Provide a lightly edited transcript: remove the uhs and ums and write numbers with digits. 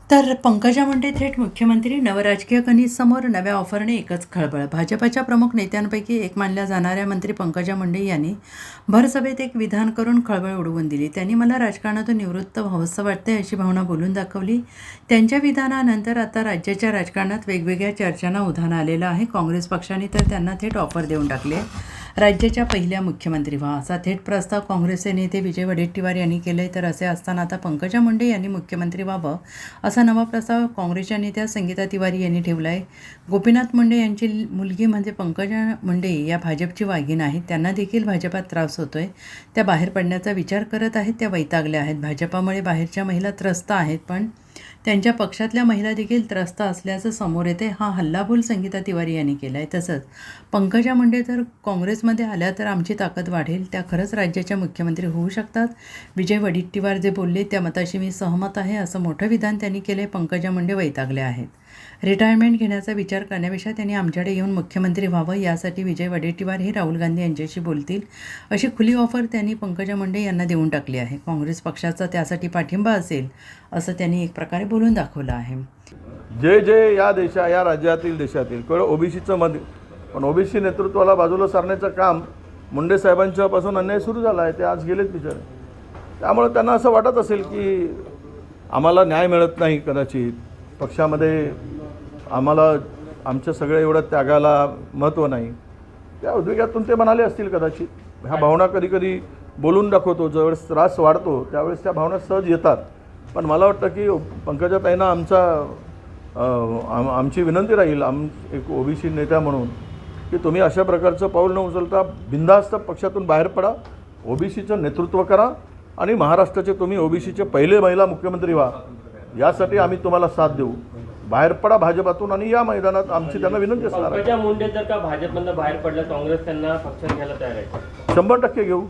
तर पंकजा मुंडे थेट मुख्यमंत्री नवराजकीय कणीसमोर नव्या ऑफरने एकच खळबळ. भाजपच्या प्रमुख नेत्यांपैकी एक मानल्या जाणाऱ्या मंत्री पंकजा मुंडे यांनी भरसभेत एक विधान करून खळबळ उडवून दिली. त्यांनी मला राजकारणातून निवृत्त व्हावंसं वाटतंय अशी भावना बोलून दाखवली. त्यांच्या विधानानंतर आता राज्याच्या राजकारणात वेगवेगळ्या चर्चांना उधाण आलेलं आहे. काँग्रेस पक्षाने तर त्यांना थेट ऑफर देऊन टाकली आहे. राज्याच्या पहिल्या मुख्यमंत्री व्हा असा थेट प्रस्ताव काँग्रेसचे नेते विजय वडेट्टीवार यांनी केले. तर असे असताना आता पंकजा मुंडे यांनी मुख्यमंत्री व्हावं असा नवा प्रस्ताव काँग्रेसच्या नेत्या संगीता तिवारी यांनी ठेवला आहे. गोपीनाथ मुंडे यांची मुलगी म्हणजे पंकजा मुंडे या भाजपची वाघीण आहेत. त्यांना देखील भाजपात त्रास होतोय. त्या बाहेर पडण्याचा विचार करत आहेत. त्या वैतागल्या आहेत. भाजपामुळे बाहेरच्या महिला त्रस्त आहेत, पण त्यांच्या पक्षातल्या महिला देखील त्रस्त असल्याचं समोर येते. हा हल्लाबोल संगीता तिवारी यांनी केला आहे. तसंच पंकजा मुंडे जर काँग्रेसमध्ये आल्या तर आमची ताकद वाढेल. त्या खरंच राज्याच्या मुख्यमंत्री होऊ शकतात. विजय वडेट्टीवार जे बोलले त्या मताशी मी सहमत आहे असं मोठं विधान त्यांनी केले. पंकजा मुंडे वैतागल्या आहेत. रिटायरमेंट घेण्याचा विचार करण्यापेक्षा त्यांनी आमच्याकडे येऊन मुख्यमंत्री व्हावं यासाठी विजय वडेट्टीवार हे राहुल गांधी यांच्याशी बोलतील अशी खुली ऑफर त्यांनी पंकजा मुंडे यांना देऊन टाकली आहे. काँग्रेस पक्षाचा त्यासाठी पाठिंबा असेल असं त्यांनी एक प्रकारे बोलून दाखवलं आहे. जे या राज्यातील देशातील केवळ ओबीसीचं मत, पण ओबीसी नेतृत्वाला बाजूला सारण्याचं काम मुंडे साहेबांच्यापासून अन्याय सुरू झाला आहे. ते आज गेलेत बिचारे. त्यामुळे त्यांना असं वाटत असेल की आम्हाला न्याय मिळत नाही, कदाचित पक्षामध्ये आम्हाला आमच्या सगळ्या एवढ्या त्यागाला महत्त्व नाही. त्या उद्वेगातून ते म्हणाले असतील कदाचित. ह्या भावना कधीकधी बोलून दाखवतो, ज्यावेळेस त्रास वाढतो त्यावेळेस त्या भावना सहज येतात. पण मला वाटतं की पंकजाताईंना आमची विनंती राहील, एक ओबीसी नेत्या म्हणून, की तुम्ही अशा प्रकारचं पाऊल न उचलता बिनधास्त पक्षातून बाहेर पडा, ओबीसीचं नेतृत्व करा आणि महाराष्ट्राचे तुम्ही ओबीसीचे पहिले महिला मुख्यमंत्री व्हा. यासाठी आम्ही तुम्हाला साथ देऊ. बाहेर पडा भाजपातून आणि या मैदानात आमची त्यांना विनंती असणार आहे. पंकजा मुंडे जर का भाजपमधून बाहेर पडलं, काँग्रेस त्यांना पक्षात घ्यायला तयार आहे? 100% घेऊ.